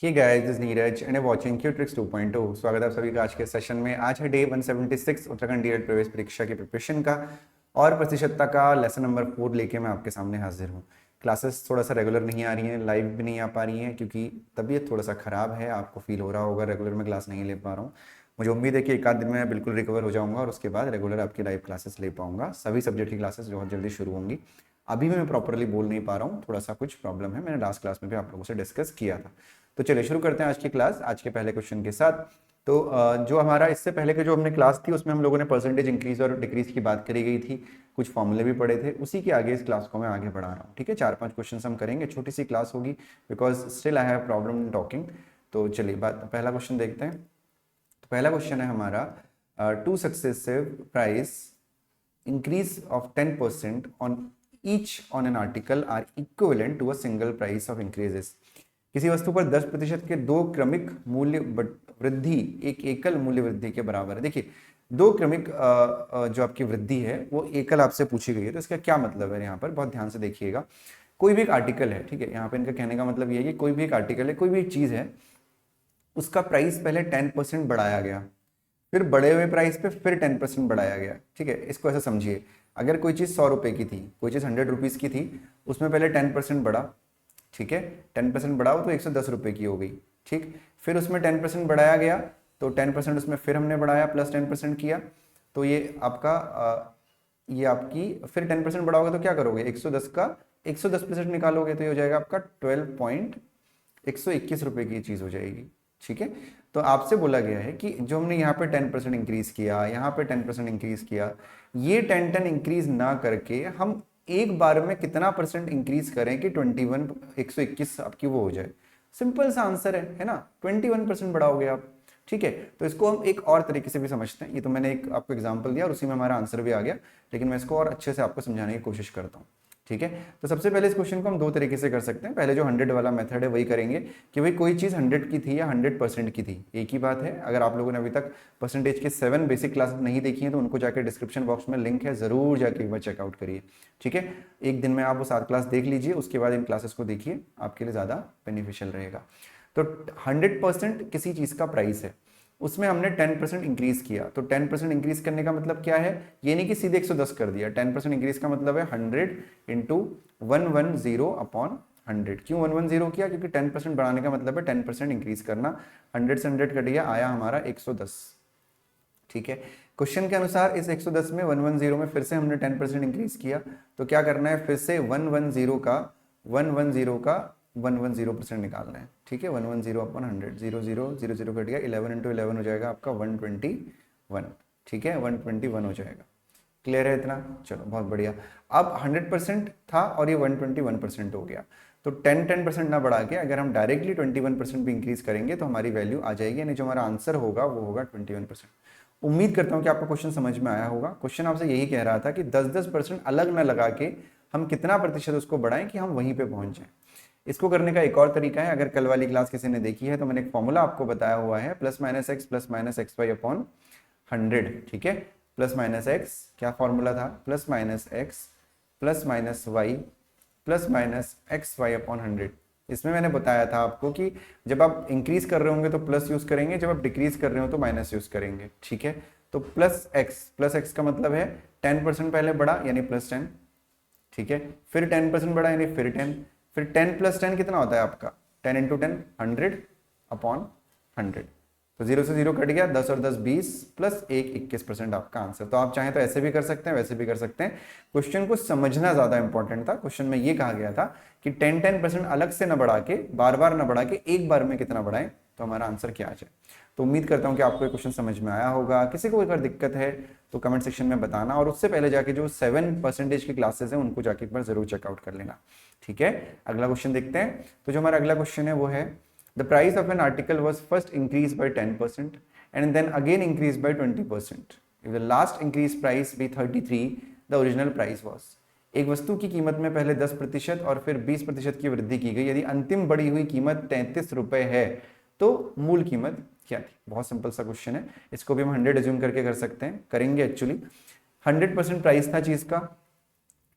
Hey guys, this Neeraj and watching क्यूट्रिक्स 2.0। स्वागत है आप सभी का आज के सेशन में। आज है डे 176 उत्तराखंड डीएड प्रवेश परीक्षा की प्रिपरेशन का और प्रतिशतता का लेसन नंबर 4 लेके मैं आपके सामने हाजिर हूँ। क्लासेस थोड़ा सा रेगुलर नहीं आ रही हैं, लाइव भी नहीं आ पा रही हैं क्योंकि तबीयत थोड़ा सा ख़राब है। आपको फील हो रहा होगा रेगुलर में क्लास नहीं ले पा रहा हूँ। मुझे उम्मीद है कि एक आध दिन में मैं बिल्कुल रिकवर हो जाऊँगा और उसके बाद रेगुलर आपकी लाइव क्लासेस ले पाऊँगा। सभी सब्जेक्ट की क्लासेस बहुत जल्दी शुरू होंगी। अभी भी मैं प्रॉपरली बोल नहीं पा रहा हूँ, थोड़ा सा कुछ प्रॉब्लम है। मैंने लास्ट क्लास में भी आप लोगों से डिस्कस किया था। तो चलिए शुरू करते हैं आज की क्लास आज के पहले क्वेश्चन के साथ। तो जो हमारा इससे पहले की जो हमने क्लास थी उसमें हम लोगों ने परसेंटेज इंक्रीज और डिक्रीज की बात करी गई थी, कुछ फॉर्मूले भी पढ़े थे। उसी के आगे इस क्लास को मैं आगे बढ़ा रहा हूँ। ठीक है, 4-5 क्वेश्चन हम करेंगे, छोटी सी क्लास होगी because still I have problem in talking. तो चलिए पहला क्वेश्चन देखते हैं। तो पहला क्वेश्चन है हमारा, two successive price increase of 10% on each on an article are equivalent to a single price of increases। किसी वस्तु पर 10% के दो क्रमिक मूल्य वृद्धि एक एकल मूल्य वृद्धि के बराबर है। देखिए, दो क्रमिक जो आपकी वृद्धि है वो एकल आपसे पूछी गई है, तो इसका क्या मतलब है यहाँ पर बहुत ध्यान से देखिएगा। कोई भी एक आर्टिकल है, ठीक है, यहाँ पे इनका कहने का मतलब ये है कि कोई भी एक आर्टिकल है, कोई भी एक चीज है, उसका प्राइस पहले 10% बढ़ाया गया, फिर बढ़े हुए प्राइस पे फिर 10% बढ़ाया गया। ठीक है, इसको ऐसा समझिए, अगर कोई चीज़ 100 रुपये की थी, कोई चीज़ 100 रुपीज़ की थी, उसमें पहले 10% बढ़ा। ठीक है, 10% बढ़ाओ तो 110 रुपये की हो गई। ठीक, फिर उसमें 10% बढ़ाया गया, तो 10% उसमें फिर हमने बढ़ाया, प्लस 10% किया, तो ये आपका ये आपकी फिर 10% बढ़ाओगे तो क्या करोगे, 110 का 110% निकालोगे तो ये हो जाएगा आपका 12.121 रुपये की चीज़ हो जाएगी। ठीक है, तो आपसे बोला गया है कि जो हमने यहाँ पे 10% इंक्रीज किया, यहाँ पे 10% इंक्रीज किया, ये 10 इंक्रीज ना करके हम एक बार में कितना परसेंट इंक्रीज करें कि 121 आपकी वो हो जाए। सिंपल सा आंसर है ना, 21% बढ़ाओगे आप। ठीक है, तो इसको हम एक और तरीके से भी समझते हैं। ये तो मैंने एक आपको एग्जांपल दिया और उसी में हमारा आंसर भी आ गया, लेकिन मैं इसको और अच्छे से आपको समझाने की कोशिश करता हूँ। ठीक है, तो सबसे पहले इस क्वेश्चन को हम दो तरीके से कर सकते हैं। पहले जो 100 वाला मेथड है वही करेंगे कि भाई कोई चीज़ 100 की थी या 100% की थी, एक ही बात है। अगर आप लोगों ने अभी तक परसेंटेज के 7 बेसिक क्लासेस नहीं देखी हैं तो उनको जाकर डिस्क्रिप्शन बॉक्स में लिंक है, ज़रूर जाके एक बार चेकआउट करिए। ठीक है, एक दिन में आप वो 7 क्लास देख लीजिए, उसके बाद इन क्लासेस को देखिए, आपके लिए ज़्यादा बेनिफिशियल रहेगा। तो 100% किसी चीज़ का प्राइस है, उसमें हमने 10% इंक्रीज किया, तो 10% इंक्रीज करने का मतलब क्या है, ये नहीं कि सीधे 110 कर दिया। 10% इंक्रीज का मतलब है 100 इंटू 110 अपॉन 100। क्यों 110 किया, क्योंकि 10% बढ़ाने का मतलब है 10% इंक्रीज करना। 100 से 100 कट गया, आया हमारा 110। ठीक है, क्वेश्चन के अनुसार इस 110 में 110 में फिर से हमने 10% इंक्रीज किया, तो क्या करना है, फिर से 110 का 110% निकालना है। ठीक है, 110 अपॉन 100, 0 कट गया, 11 इंटू 11 हो जाएगा आपका 121। ठीक है, 121 हो जाएगा। क्लियर है इतना? चलो बहुत बढ़िया। अब 100% था और ये 121% हो गया, तो 10% ना बढ़ा के अगर हम डायरेक्टली 21% भी इंक्रीज करेंगे तो हमारी वैल्यू आ जाएगी, यानी जो हमारा आंसर होगा वो होगा 21%। उम्मीद करता हूँ कि आपको क्वेश्चन समझ में आया होगा। क्वेश्चन आपसे यही कह रहा था कि 10% अलग ना लगा के हम कितना प्रतिशत उसको बढ़ाएं कि हम वहीं पे पहुंच जाएं। इसको करने का एक और तरीका है, अगर कल वाली क्लास किसी ने देखी है तो मैंने एक फॉर्मूला आपको बताया हुआ है, plus minus x y upon 100। ठीक है, प्लस माइनस एक्स क्या फॉर्मूला था, plus minus x plus minus y plus minus x y upon 100। इसमें मैंने बताया था आपको कि जब आप इंक्रीज कर रहे होंगे तो प्लस यूज करेंगे, जब आप डिक्रीज कर रहे हो तो माइनस यूज करेंगे। ठीक है, तो प्लस एक्स का मतलब है 10% पहले बढ़ा यानी प्लस 10। ठीक है, फिर 10% बढ़ा यानी फिर 10, फिर 10 प्लस 10 कितना होता है आपका, 10 इंटू 10 100 अपॉन 100। तो 0 से 0 कट गया, 10 और 10 20 प्लस 1 21% आपका आंसर। तो आप चाहें तो ऐसे भी कर सकते हैं, वैसे भी कर सकते हैं। क्वेश्चन को समझना ज्यादा इंपॉर्टेंट था। क्वेश्चन में ये कहा गया था कि 10% अलग से ना बढ़ा के, बार बार ना बढ़ा के, एक बार में कितना बढ़ाएं तो हमारा आंसर क्या आ जाए। तो उम्मीद करता हूं कि आपको ये क्वेश्चन समझ में आया होगा। किसी को अगर दिक्कत है तो कमेंट सेक्शन में बताना, और उससे पहले जाके जो 7% की क्लासेस हैं उनको जाके एक बार जरूर चेकआउट कर लेना। ठीक है, अगला क्वेश्चन देखते हैं। तो जो हमारा अगला क्वेश्चन है वो है, the price of an article was first increase by 10% and then again increase by 20%। If the last increase price be 33, the original price was. एक वस्तु की कीमत में पहले 10% और फिर 20% की वृद्धि की गई, यदि अंतिम बढ़ी हुई कीमत 33 रुपए है तो मूल कीमत क्या थी। बहुत सिंपल सा क्वेश्चन है, इसको भी हम 100 एज्यूम करके कर सकते हैं, करेंगे एक्चुअली। 100% प्राइस था चीज का,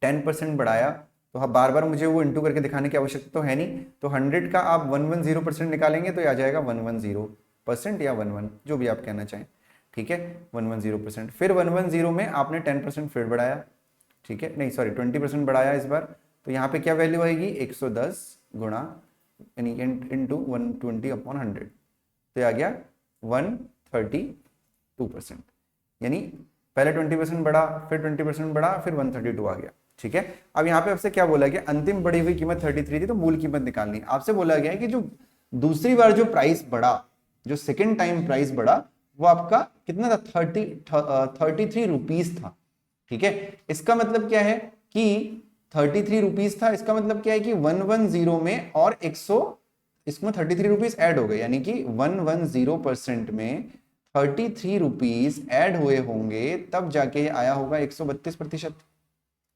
10% बढ़ाया तो हाँ, बार बार मुझे वो इंटू करके दिखाने की आवश्यकता तो है नहीं। तो 100 का आप 110% निकालेंगे तो आ जाएगा 110% या 11, जो भी आप कहना चाहें, ठीक है, 110%। फिर 110 में आपने 10% फिर बढ़ाया, ठीक है, नहीं सॉरी 20% बढ़ाया इस बार, तो यहाँ पे क्या वैल्यू आएगी, 110 गुणा यानी इंटू 120/100, तो ये आ गया 132%। यानी पहले 20% बढ़ा, फिर 20% बढ़ा, फिर 132 आ गया, ठीक है। अब यहाँ पे आपसे क्या बोला गया, अंतिम बढ़ी हुई कीमत 33 थी तो मूल कीमत निकालनी है। आपसे बोला गया है कि जो दूसरी बार जो प्राइस बढ़ा, जो सेकेंड टाइम प्राइस बढ़ा, वो आपका कितना था, 33 रुपीज था, ठीक है। इसका मतलब क्या है कि 33 रुपीज था, इसका मतलब क्या है कि 110 में और 100 इसमें 33 रुपीज ऐड हो गए, यानी कि 110% में 33 रुपीज ऐड हुए होंगे, तब जाके आया होगा 132%।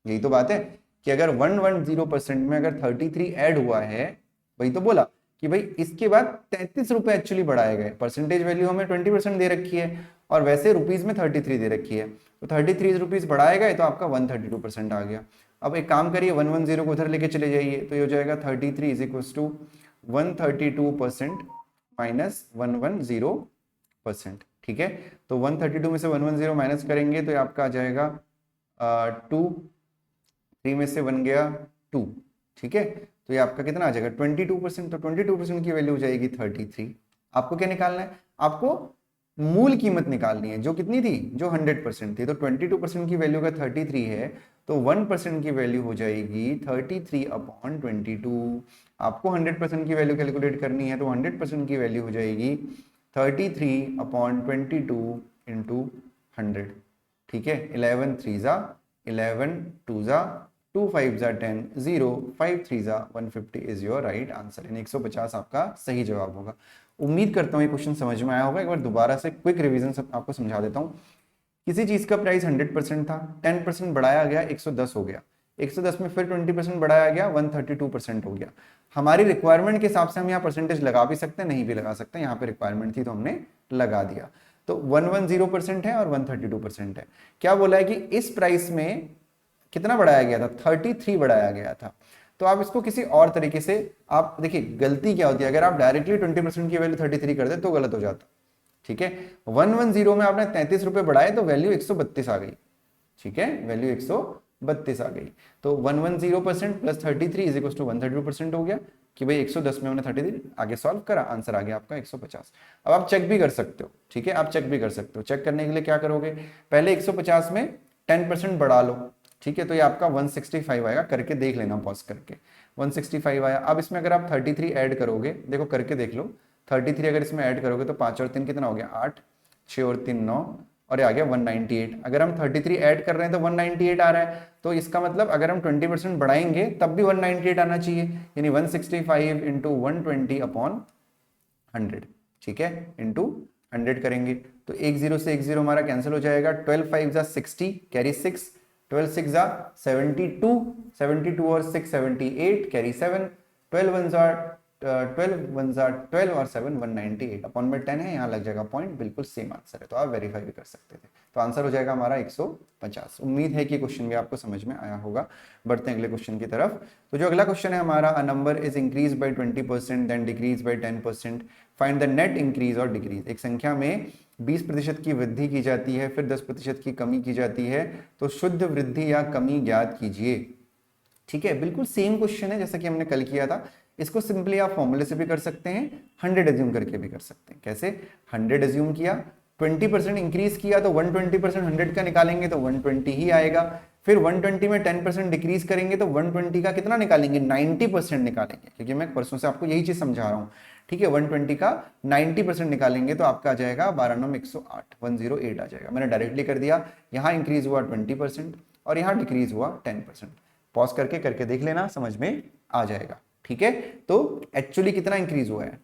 यही तो बात है कि अगर 110% में अगर 33 ऐड हुआ है, वही तो बोला कि भाई इसके बाद 33 रुपए एक्चुअली बढ़ाए गए। परसेंटेज वैल्यू हमें 20% दे रखी है और वैसे रुपीज में 33 दे रखी है, तो 33 रुपीज बढ़ाए गए तो आपका 132% आ गया। अब एक काम करिए, 110 को उधर लेके चले जाइए, तो ये हो जाएगा 33 इज इक्वल टू 132% माइनस 110%, ठीक है। तो 132 में से 110 माइनस करेंगे तो ये आपका आ जाएगा 2, 3 में से 1 गया 2, ठीक है। तो ये आपका कितना आ जाएगा 22%, तो 22% की वैल्यू हो जाएगी 33। आपको क्या निकालना है, आपको मूल कीमत निकालनी है, जो कितनी थी, जो 100% थी। तो 22% की वैल्यू का 33 है, तो 1% की वैल्यू हो जाएगी 33/22। आपको 100% की वैल्यू कैलकुलेट करनी है, तो 100% की वैल्यू हो जाएगी 33/22 इंटू 100, ठीक है। 11 3 जा 11 2 जा 2 5 जा 10 0 5 3 जा 150 इज योर राइट आंसर, यानी 150 आपका सही जवाब होगा। उम्मीद करता हूँ ये क्वेश्चन समझ में आया होगा। एक बार दोबारा से क्विक रिवीजन सब आपको समझा देता हूँ। किसी चीज का प्राइस 100% था, 10% बढ़ाया गया 110 हो गया, 110 में फिर 20% बढ़ाया गया 132% हो गया। हमारी रिक्वायरमेंट के हिसाब से हम यहाँ परसेंटेज लगा भी सकते हैं, नहीं भी लगा सकते, यहाँ पे रिक्वायरमेंट थी तो हमने लगा दिया। तो 110% है और 132% है। क्या बोला है कि इस प्राइस में कितना बढ़ाया गया था, 33 बढ़ाया गया था। तो आप इसको किसी और तरीके से, आप देखिए गलती क्या होती है, अगर आप डायरेक्टली 20% की वैल्यू 33 कर दे तो गलत हो जाता, ठीक है। 110 में आपने 33 रुपए बढ़ाए तो वैल्यू 132 आ गई, ठीक है, वैल्यू 132 आ गई। तो 110% प्लस 33 इज इक्वल टू 132% हो गया कि भाई 110 में हमने 33 आगे सॉल्व करा, आंसर आ गया आपका 150। अब आप चेक भी कर सकते हो, ठीक है, आप चेक भी कर सकते हो। चेक करने के लिए क्या करोगे, पहले 150 में 10% बढ़ा लो, ठीक है, तो ये आपका 165 आएगा, करके देख लेना पॉज करके, 165 आया। अब इसमें अगर आप 33 ऐड करोगे, देखो करके देख लो, 33 अगर इसमें ऐड करोगे तो 5 और 3 कितना हो गया 8, 6 और 3 9, और ये आ गया 198। अगर हम 33 ऐड कर रहे हैं तो 198 आ रहा है, तो इसका मतलब अगर हम 20% बढ़ाएंगे तब भी 198 आना चाहिए, यानी 165 इंटू 120/100, ठीक है, इंटू 100 करेंगे तो 10 से 10 हमारा कैंसिल हो जाएगा। 12 5 जा 60, कैरी 6, 12 6 जा 72, 72 और 6 78, कैरी 7, 12 1 जा 12 और 7 198, अपॉन में 10 है, यहाँ लग जाएगा पॉइंट, बिल्कुल सेम आंसर है, तो आप वेरीफाई भी कर सकते थे। तो आंसर हो जाएगा हमारा 150। उम्मीद है कि क्वेश्चन भी आपको समझ में आया होगा। बढ़ते हैं अगले क्वेश्चन की तरफ। तो जो अगला क्वेश्चन है हमारा, a number is increase by 20% then decrease by 10%, find the net increase और डिक्रीज। एक संख्या में 20% की वृद्धि की जाती है, फिर 10% की कमी की जाती है, तो शुद्ध वृद्धि या कमी ज्ञात कीजिए, ठीक है। बिल्कुल सेम क्वेश्चन है जैसा कि हमने कल किया था। इसको सिंपली आप फॉर्मूले से भी कर सकते हैं, 100 एज्यूम करके भी कर सकते हैं। कैसे, 100 एज्यूम किया, 20% इंक्रीज किया तो 120% 100 का निकालेंगे तो 120 ही आएगा। फिर 120 में 10% डिक्रीज करेंगे तो 120 का कितना निकालेंगे, 90% निकालेंगे, क्योंकि मैं परसों से आपको यही चीज समझा रहा हूँ, ठीक है। 120 का 90% निकालेंगे तो आपका आ जाएगा 12 9 108, 108 आ जाएगा। मैंने डायरेक्टली कर दिया, यहाँ इंक्रीज हुआ 20% और यहाँ डिक्रीज हुआ 10%। पॉज करके देख लेना, समझ में आ जाएगा, ठीक है। तो एक्चुअली कितना इंक्रीज हुआ है,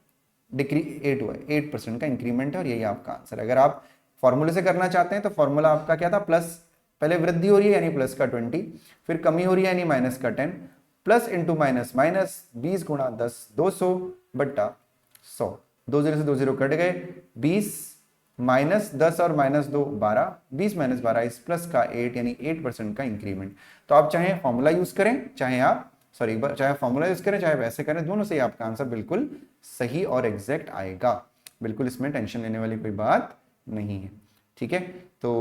डिक्रीज 8 हुआ है, 8% का इंक्रीमेंट है और यही आपका आंसर है। अगर आप फॉर्मूले से करना चाहते हैं तो फॉर्मूला आपका क्या था, प्लस, पहले वृद्धि हो रही है यानी प्लस का 20, फिर कमी हो रही है यानी माइनस का 10, प्लस इंटू माइनस माइनस, 20 गुणा 10 200 बट्टा 100, 2 0 से 2 0 कट गए, 20 माइनस 10 और माइनस 2 12, 20 माइनस 12 इस प्लस का 8, यानी 8% का इंक्रीमेंट। तो आप चाहे फॉर्मूला यूज करें, चाहे आप सॉरी चाहे फॉर्मूला यूज करें चाहे वैसे करें, दोनों से ही आपका आंसर बिल्कुल सही और एग्जैक्ट आएगा। बिल्कुल इसमें टेंशन लेने वाली कोई बात नहीं है, ठीक है। तो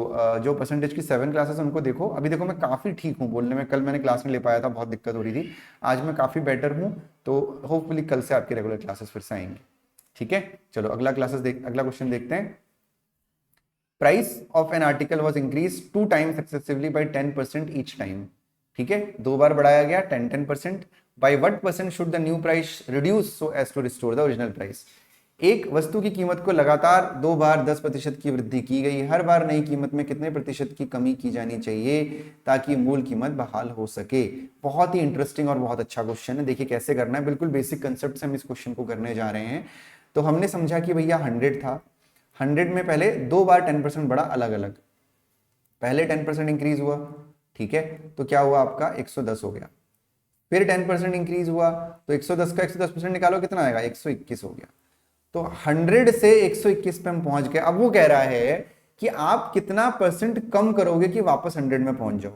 जो परसेंटेज की 7 क्लासेस उनको देखो, अभी देखो मैं काफ़ी ठीक हूँ बोलने में, कल मैंने क्लास में ले पाया था, बहुत दिक्कत हो रही थी, आज मैं काफ़ी बेटर हूँ, तो होपफुली कल से आपके रेगुलर क्लासेस फिर से आएंगे, ठीक है। चलो अगला क्वेश्चन देखते हैं। Price of an article was increase 2 times successively by 10% each time, ठीक है, 2 बार बढ़ाया गया 10%। By what percent should the new price reduce so as to restore the original price. एक वस्तु की कीमत को लगातार 2 बार 10% की वृद्धि की गई, हर बार नई कीमत में कितने प्रतिशत की कमी की जानी चाहिए ताकि मूल कीमत बहाल हो सके। बहुत ही इंटरेस्टिंग और बहुत अच्छा क्वेश्चन है। देखिए कैसे करना है, बिल्कुल बेसिक कंसेप्ट से हम इस क्वेश्चन को करने जा रहे हैं। तो हमने समझा कि भैया 100 था, 100 में पहले 2 बार 10% बढ़ा अलग अलग, पहले 10% इंक्रीज हुआ, ठीक है, तो क्या हुआ आपका 110 हो गया। फिर 10% इंक्रीज हुआ तो 110 का 110% निकालो कितना आएगा 121 हो गया। तो 100 से 121 पे हम पहुंच गए। अब वो कह रहा है कि आप कितना परसेंट कम करोगे कि वापस 100 में पहुंच जाओ।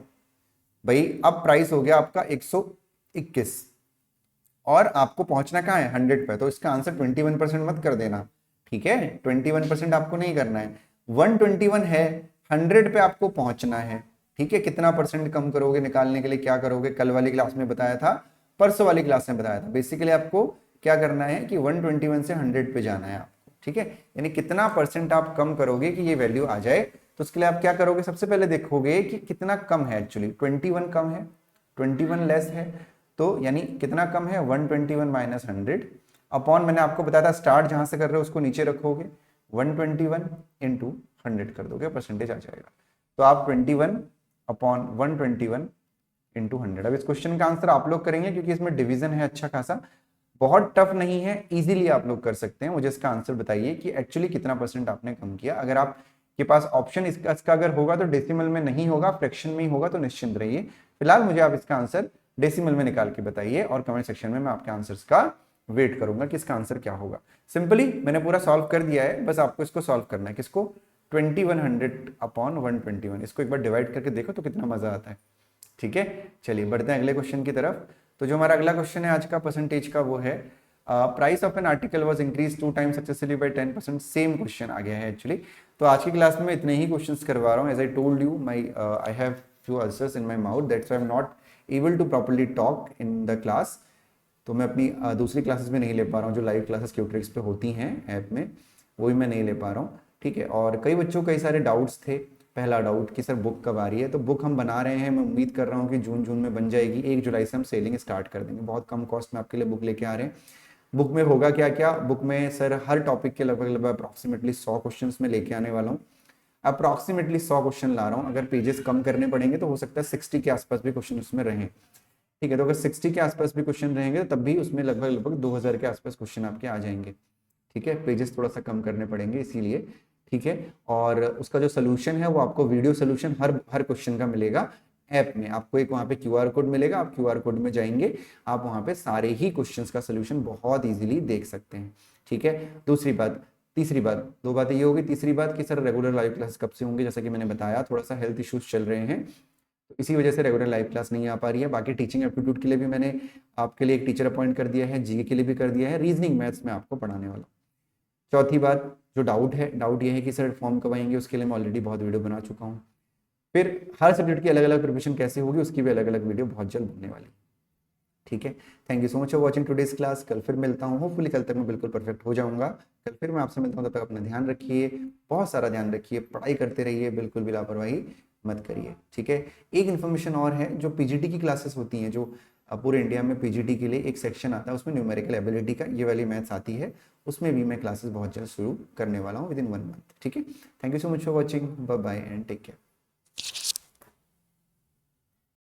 भाई अब प्राइस हो गया आपका 121 और आपको पहुंचना कहां है 100 पे, तो इसका आंसर 21% मत कर देना, ठीक है, 21% आपको नहीं करना है, 121 है, 100 पे आपको पहुंचना है, ठीक है। कितना परसेंट कम करोगे निकालने के लिए क्या करोगे, कल वाली क्लास में बताया था, परसों वाली क्लास में बताया था। बेसिकली आपको क्या करना है कि 121 से 100 पे जाना है आपको, ठीक है, यानी कितना परसेंट आप कम करोगे कि ये वैल्यू आ जाए। तो उसके लिए आप क्या करोगे, सबसे पहले देखोगे कि कितना कम है। एक्चुअली 21 कम है, 21 लेस है, तो यानी कितना कम है 121 माइनस 100 अपॉन, मैंने आपको बताया था स्टार्ट जहां से कर रहे हो उसको नीचे रखोगे, 121 इंटू 100 कर दोगे, परसेंटेज आ जाएगा। तो आप 21 अपॉन 121 इंटू 100। अब इस क्वेश्चन का आंसर आप लोग करेंगे क्योंकि इसमें डिवीजन है अच्छा खासा, बहुत टफ नहीं है, इजीली आप लोग कर सकते हैं। मुझे इसका आंसर बताइए कि एक्चुअली कितना परसेंट आपने कम किया। अगर आपके पास ऑप्शन इसका अगर होगा तो डेसिमल में नहीं होगा, फ्रैक्शन में ही होगा, तो निश्चिंत रहिए। फिलहाल मुझे आप इसका आंसर डेसिमल में निकाल के बताइए और कमेंट सेक्शन में मैं आपके आंसर्स का वेट करूंगा कि इसका आंसर क्या होगा। सिंपली मैंने पूरा सॉल्व कर दिया है, बस आपको इसको सॉल्व करना है। किसको, 2100 अपॉन 121, इसको एक बार डिवाइड करके देखो तो कितना मजा आता है, ठीक है। चलिए बढ़ते हैं अगले क्वेश्चन की तरफ। तो जो हमारा अगला क्वेश्चन है आज का परसेंटेज का, वो है price of an article was increase 2 times successfully by 10%। Same question आ गया है एक्चुअली। तो आज की क्लास में मैं इतने ही क्वेश्चंस करवा रहा हूँ। As I told you I have few ulcers in my mouth, that's why I am not able to properly talk in the class. तो मैं अपनी दूसरी क्लासेस में नहीं ले पा रहा हूँ, जो लाइव क्लासेस क्यूट्रिक्स पे होती हैं ऐप में, वो भी मैं नहीं ले पा रहा हूँ, ठीक है। और कई बच्चों को कई सारे डाउट्स थे। पहला डाउट कि सर बुक कब आ रही है, तो बुक हम बना रहे हैं, मैं उम्मीद कर रहा हूँ कि जून में बन जाएगी। 1 जुलाई से हम सेलिंग स्टार्ट कर देंगे, बहुत कम कॉस्ट में आपके लिए बुक लेके आ रहे हैं। बुक में होगा क्या क्या, बुक में सर हर टॉपिक के लगभग अप्रॉक्सीमेटली 100 क्वेश्चन में लेके आने वाला हूँ। अप्रॉक्सीमेटली 100 क्वेश्चन ला रहा हूँ, अगर पेजेस कम करने पड़ेंगे तो हो सकता है 60 के आसपास भी क्वेश्चन उसमें रहें, ठीक है। तो अगर 60 के आसपास भी क्वेश्चन रहेंगे तो तब भी उसमें लगभग 2000 के आसपास क्वेश्चन आपके आ जाएंगे, ठीक है। पेजेस थोड़ा सा कम करने पड़ेंगे इसीलिए, ठीक है। और उसका जो सोल्यूशन है वो आपको वीडियो सोल्यूशन हर क्वेश्चन का मिलेगा ऐप में। आपको एक वहाँ पे क्यूआर कोड मिलेगा, आप क्यूआर कोड में जाएंगे, आप वहाँ पे सारे ही क्वेश्चंस का सोल्यूशन बहुत इजीली देख सकते हैं, ठीक है। तीसरी बात, 2 बातें ये होगी। तीसरी बात कि सर रेगुलर लाइव क्लास कब से होंगे, जैसा कि मैंने बताया थोड़ा सा हेल्थ इश्यूज चल रहे हैं, तो इसी वजह से रेगुलर लाइव क्लास नहीं आ पा रही है। बाकी टीचिंग एप्टीट्यूड के लिए भी मैंने आपके लिए एक टीचर अपॉइंट कर दिया है, जीके के लिए भी कर दिया है, रीजनिंग मैथ्स में आपको पढ़ाने वाला। चौथी बात, जो डाउट ये है कि सर फॉर्म कब आएंगे, उसके लिए मैं ऑलरेडी बहुत वीडियो बना चुका हूँ। फिर हर सब्जेक्ट की अलग अलग प्रिपरेशन कैसे होगी उसकी भी अलग अलग वीडियो बहुत जल्द बनने वाली, ठीक है। Thank you so much for watching today's class. कल फिर मिलता हूँ, होपफुली कल तक मैं बिल्कुल परफेक्ट हो जाऊंगा। कल फिर मैं आपसे मिलता हूँ, तब तक अपना ध्यान रखिए, बहुत सारा ध्यान रखिए, पढ़ाई करते रहिए, बिल्कुल भी लापरवाही मत करिए, ठीक है। एक इन्फॉर्मेशन और है, जो पीजीटी की क्लासेस होती हैं, जो पूरे इंडिया में पीजीटी के लिए एक सेक्शन आता है, उसमें न्यूमेरिकल एबिलिटी का ये वाली मैथ्स आती है, उसमें भी मैं क्लासेस बहुत जल्द शुरू करने वाला हूँ, विद इन 1 मंथ, ठीक है। Thank you so much for watching, bye bye and take care.